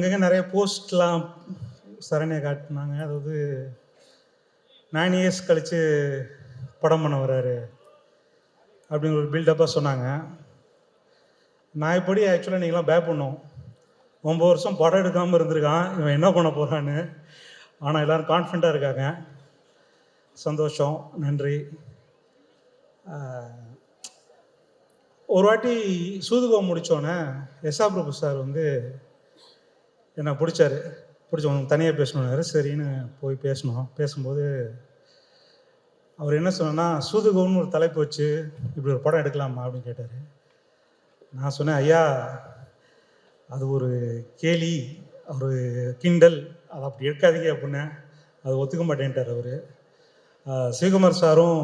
அங்கங்கே நிறைய போஸ்ட்லாம் சரண்யா காட்டினாங்க. அதாவது 9 இயர்ஸ் கழித்து படம் பண்ண வர்றாரு அப்படிங்கிற ஒரு பில்டப்பாக சொன்னாங்க. நான் இப்படி ஆக்சுவலாக நீங்களாம் பண்ணோம் 9 வருஷம் படம் எடுக்காமல் இருந்திருக்கான், இவன் என்ன பண்ண போகிறான்னு. ஆனால் எல்லோரும் கான்ஃபிடண்ட்டாக இருக்காங்க. சந்தோஷம், நன்றி. ஒரு வாட்டி சூதுகோ முடித்தோன்னே எஸ்ஆ பிரபு சார் வந்து என்னை பிடிச்சி உனக்கு தனியாக பேசணுன்னாரு. சரின்னு போய் பேசும்போது அவர் என்ன சொன்னா, சூதுகோன்னு ஒரு தலைப்பு வச்சு இப்படி ஒரு படம் எடுக்கலாமா அப்படின்னு கேட்டார். நான் சொன்னேன், ஐயா அது ஒரு கேலி, ஒரு கிண்டல், அதை அப்படி எடுக்காதீங்க அப்படின்னேன். அது ஒத்துக்க மாட்டேன்ட்டார் அவர். சிவகுமார் சாரும்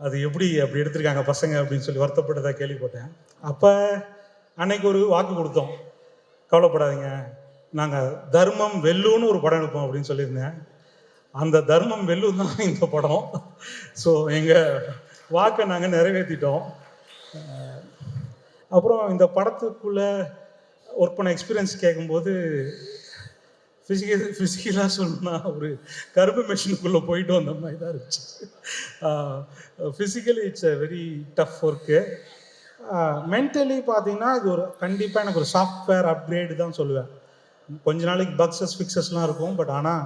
அது எப்படி அப்படி எடுத்திருக்காங்க பசங்க அப்படின்னு சொல்லி வருத்தப்பட்டதாக கேள்விப்பட்டேன். அப்போ அன்னைக்கு ஒரு வாக்கு கொடுத்தோம், கவலைப்படாதீங்க, நாங்கள் தர்மம் வெல்லுன்னு ஒரு படம் எடுப்போம் அப்படின்னு சொல்லியிருந்தேன். அந்த தர்மம் வெல்லும் தான் இந்த படம். ஸோ எங்கள் வாக்கை நாங்கள் நிறைவேற்றிட்டோம். அப்புறம் இந்த படத்துக்குள்ளே ஒர்க் பண்ண எக்ஸ்பீரியன்ஸ் கேட்கும்போது ஃபிசிக்கலாக சொல்லணும்னா ஒரு கருப்பு மெஷினுக்குள்ளே போயிட்டு வந்த மாதிரி தான் இருந்துச்சு. Physically it's a very tough work. Mentally பார்த்தீங்கன்னா இது ஒரு கண்டிப்பாக எனக்கு ஒரு சாஃப்ட்வேர் அப்கிரேடு தான் சொல்லுவேன். கொஞ்ச நாளைக்கு பக்ஸஸ் ஃபிக்ஸஸ்லாம் இருக்கும், பட் ஆனால்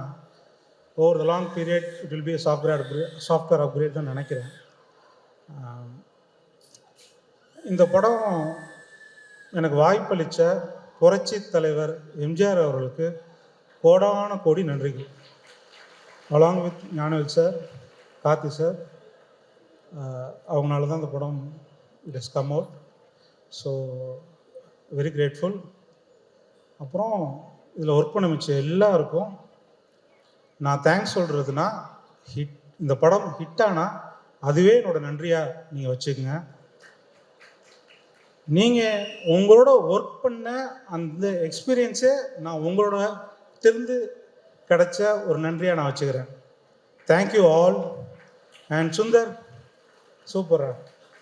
over the long period it will be software upgrade தான் நினைக்கிறேன். இந்த படம் எனக்கு வாய்ப்பளித்த புரட்சி தலைவர் எம்ஜிஆர் அவர்களுக்கு கோடான கோடி நன்றிகள். Along with Gnanavel sir, Karthi sir, அவங்களால தான் இந்த படம் it has come out. So very grateful. அப்புறம் இதில் ஒர்க் பண்ண மிச்ச எல்லாருக்கும் நான் தேங்க்ஸ் சொல்கிறதுனா, இந்த படம் ஹிட்டானா அதுவே என்னோட நன்றியாக நீங்கள் வச்சுக்கோங்க. நீங்கள் உங்களோட ஒர்க் பண்ண அந்த எக்ஸ்பீரியன்ஸே நான் உங்களோட தெரிந்து கிடைச்ச ஒரு நன்றியாக நான் வச்சுக்கிறேன். Thank you all. அண்ட் சுந்தர் சூப்பரா,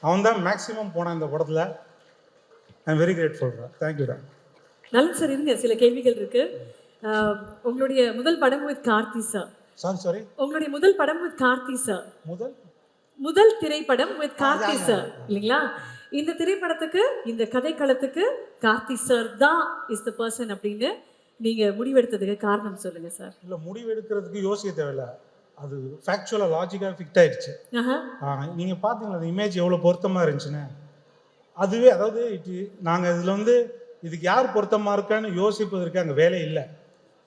அவன் தான் மேக்ஸிமம் போனான் இந்த படத்தில். ஐ எம் வெரி கிரேட்ஃபுல்ரா. தேங்க்யூடா. நல்ல சார், இருங்க, சில கேள்விகள் இருக்கு. உங்களுடைய முதல் படம் வித் கார்த்தி சார். சாரி உங்களுடைய முதல் படம் வித் கார்த்தி சார். முதல் திரைப்படம் வித் கார்த்தி சார் இல்லைங்களா? இந்த திரைப்படத்துக்கு, இந்த கதைக்களத்துக்கு கார்த்தி சார் தான் இஸ் த பர்சன் அப்படின்னு நீங்க முடிவெடுத்ததுக்கு காரணம் சொல்லுங்க சார். இல்லை, முடிவெடுக்கிறதுக்கு யோசிக்க தேவையில்லை, அது ஃபேக்சுவலாக லாஜிக்காக ஃபிக்ட் ஆயிடுச்சு. நீங்கள் பார்த்தீங்களா அந்த இமேஜ் எவ்வளோ பொருத்தமாக இருந்துச்சுன்னு. அதுவே அதாவது நாங்கள் இதில் வந்து இதுக்கு யார் பொருத்தமாக இருக்கான்னு யோசிப்பதற்கு அங்கே வேலை இல்லை.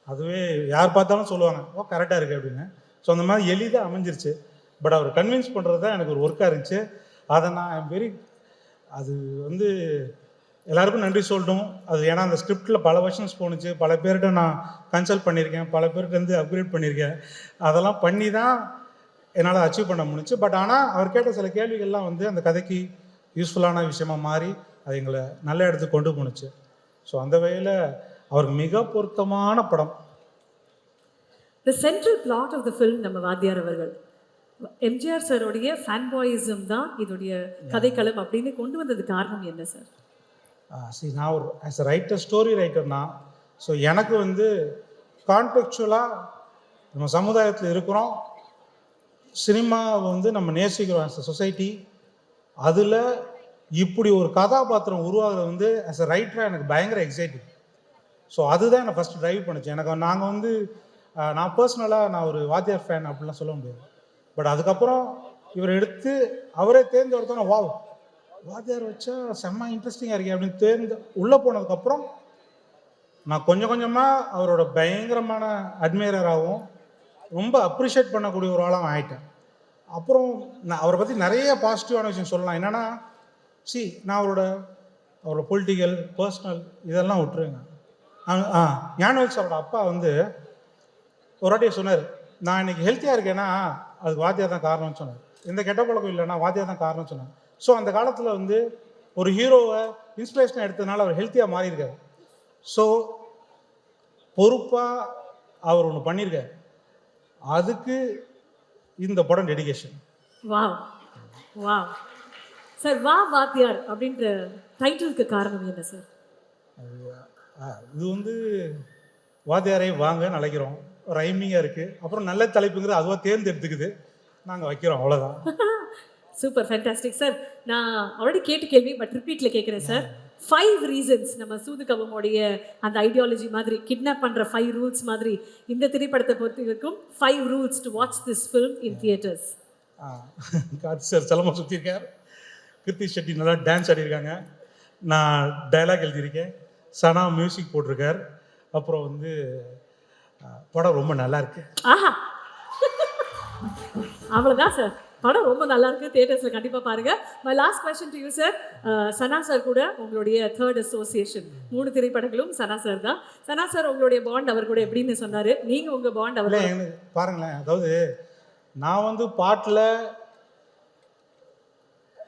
அதுவே யார் பார்த்தாலும் சொல்லுவாங்க, ஓ கரெக்டாக இருக்குது அப்படின்னு. ஸோ அந்த மாதிரி எளிதாக அமைஞ்சிருச்சு. பட் அவர் கன்வின்ஸ் பண்ணுறது தான் எனக்கு ஒரு ஒர்க்காக இருந்துச்சு. அதை நான் அது வந்து எல்லாருக்கும் நன்றி சொல்லணும். அது ஏன்னா அந்த ஸ்கிரிப்டில் பல வெர்ஷன்ஸ் போணுச்சு, பல பேர்கிட்ட நான் கன்சல்ட் பண்ணியிருக்கேன், பல பேர்கிட்ட அப்கிரேட் பண்ணியிருக்கேன். அதெல்லாம் பண்ணி தான் என்னால் அச்சீவ் பண்ண முடிஞ்சுச்சு. பட் ஆனால் அவர் கேட்ட சில கேள்விகள்லாம் வந்து அந்த கதைக்கு யூஸ்ஃபுல்லான விஷயமா மாறி அது எங்களை நல்ல இடத்துக்கு கொண்டு போணுச்சு. ஸோ அந்த வகையில் அவருக்கு மிக பொருத்தமான படம். The central plot of the film நம்ம வாத்தியார் அவர்கள் எம்ஜிஆர் சாரோடைய ஃபேன் பாயிசம் தான் இதோடைய கதைக்களம் அப்படின்னு கொண்டு வந்தது காரணம் என்ன சார்? நான் ஒரு ஆஸ் அ ரைட்டர், ஸ்டோரி ரைட்டர்னா, ஸோ எனக்கு வந்து கான்டெக்சுவலாக நம்ம சமுதாயத்தில் இருக்கிறோம், சினிமாவை வந்து நம்ம நேசிக்கிறோம் ஆஸ் அ சொசைட்டி. அதில் இப்படி ஒரு கதாபாத்திரம் உருவாகிறது வந்து ஆஸ் அ ரைட்டராக எனக்கு பயங்கர எக்ஸைட்டிங். ஸோ அதுதான் என்னை ஃபஸ்ட்டு ட்ரைவ் பண்ணுச்சு. நாங்கள் வந்து நான் பர்சனலாக நான் ஒரு வாத்தியார் ஃபேன் அப்படிலாம் சொல்ல முடியாது. பட் அதுக்கப்புறம் இவர் எடுத்து அவரே தேர்ந்தெடுத்தோன்னா, வாவ் வாத்தியார் வச்சா செம்ம இன்ட்ரெஸ்டிங்காக இருக்கே அப்படின்னு உள்ளே போனதுக்கப்புறம் நான் கொஞ்சம் கொஞ்சமாக அவரோட பயங்கரமான அட்மைரராகவும் ரொம்ப அப்ரிஷியேட் பண்ணக்கூடிய ஒரு ஆளாக ஆகிட்டேன். அப்புறம் நான் அவரை பற்றி நிறைய பாசிட்டிவான விஷயம் சொல்லலாம். என்னென்னா, நான் அவரோட பொலிட்டிக்கல், பர்சனல் இதெல்லாம் விட்டுருங்க. ஞானவேல் சாரோட அப்பா வந்து ஒரு வாட்டியை சொன்னார், நான் இன்னைக்கு ஹெல்த்தியாக இருக்கேன்னா அதுக்கு வாத்தியார் தான் காரணம்னு சொன்னார். எந்த கெட்ட பழக்கம் இல்லைன்னா வாத்தியார் தான் காரணம்னு சொன்னார். ஸோ அந்த காலத்தில் வந்து ஒரு ஹீரோவை இன்ஸ்பிரேஷனாக எடுத்ததுனால அவர் ஹெல்த்தியாக மாறியிருக்கார். ஸோ பொறுப்பாக அவர் ஒன்று பண்ணியிருக்கார். அதுக்கு இந்த படம் டெடிகேஷன். வா வா சார், வா வாத்தியார் அப்படின்ற டைட்டிலுக்கு காரணம் என்ன சார்? இது வந்து வாத்தியாரை வாங்கன்னு அழைக்கிறோம், ரைமிங்காக இருக்குது. அப்புறம் நல்ல தலைப்புங்கிறது அதுவாக தேர்ந்தெடுத்துக்குது, நாங்கள் வைக்கிறோம், அவ்வளோதான். Super fantastic sir. நான் ஆல்ரெடி கேட்ட கேள்வி பட் ரிப்பீட்ல கேட்குறேன் சார். 5 ரீசன்ஸ் நம்ம சூது கவமோடைய அந்த ஐடியாலஜி மாதிரி கிட்னாப் பண்ற 5 ரூல்ஸ் மாதிரி இந்த திரைப்படத்தை பொறுத்த வரைக்கும் 5 rules to watch this film in theatres. Karthi sir silambam சுற்றிருக்கார், கிருத்தி ஷெட்டி நல்லா டான்ஸ் ஆடிருக்காங்க, நான் டைலாக் எழுதியிருக்கேன், சனா மியூசிக் போட்டிருக்கார். அப்புறம் வந்து படம் ரொம்ப நல்லா இருக்கு. ஆஹா, அவ்வளோதான் சார். படம் ரொம்ப நல்லா இருக்கு, தியேட்டர்ஸ்ல கண்டிப்பா பாருங்க. My last question to you sir. Sana sir கூட உங்களுடைய தேர்ட் அசோசியேஷன், 3 திரைப்படங்களும் சனா சார் தான். சனா சார் உங்களுடைய பாண்ட் அவர் கூட எப்படின்னு சொன்னாரு, நீங்க உங்க பாண்ட் அவர் பாருங்களேன். அதாவது நான் வந்து பாட்டில்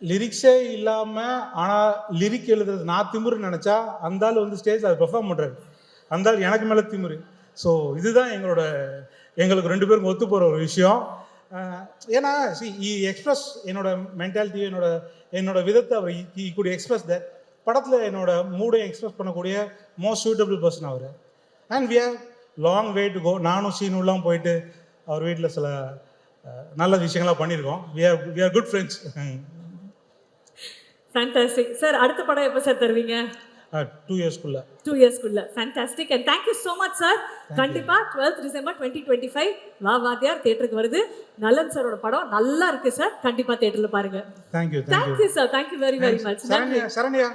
லிரிக்ஸே இல்லாமல் ஆனால் லிரிக் எழுதுறது நான் திமுருன்னு நினச்சா அந்த ஆள் வந்து ஸ்டேஜில் அதை பெர்ஃபார்ம் பண்ணுறாரு, அந்த ஆள் எனக்கு மேலே திமுரு. ஸோ இதுதான் எங்களுக்கு 2 பேருக்கும் ஒத்து போகிற ஒரு விஷயம். ஏன்னா எக்ஸ்பிரஸ் என்னோட மென்டாலிட்டி, என்னோட விதத்தை அவர் குட் எக்ஸ்பிரஸ் தட். படத்தில் என்னோட மூடை எக்ஸ்பிரஸ் பண்ணக்கூடிய மோஸ்ட் சூட்டபிள் பர்சன் அவர். And we have long way to go. நானும் சீனுலாம் போயிட்டு அவர் வீட்டில் சில நல்ல விஷயங்கள்லாம் பண்ணியிருக்கோம். We are good friends. Fantastic sir. அடுத்த படம் எப்போ சார் தருவீங்க? 2 இயர்ஸ்க்குள்ள. 2 இயர்ஸ்க்குள்ள. Fantastic and thank you so much sir. கண்டிப்பா 12th டிசம்பர் 2025 வா வாத்தியார் தியேட்டருக்கு வருது. நலன் சாரோட படம் நல்லா இருக்கு சார், கண்டிப்பா தியேட்டர்ல பாருங்க. Thank you sir. Thank you very very much. Saranya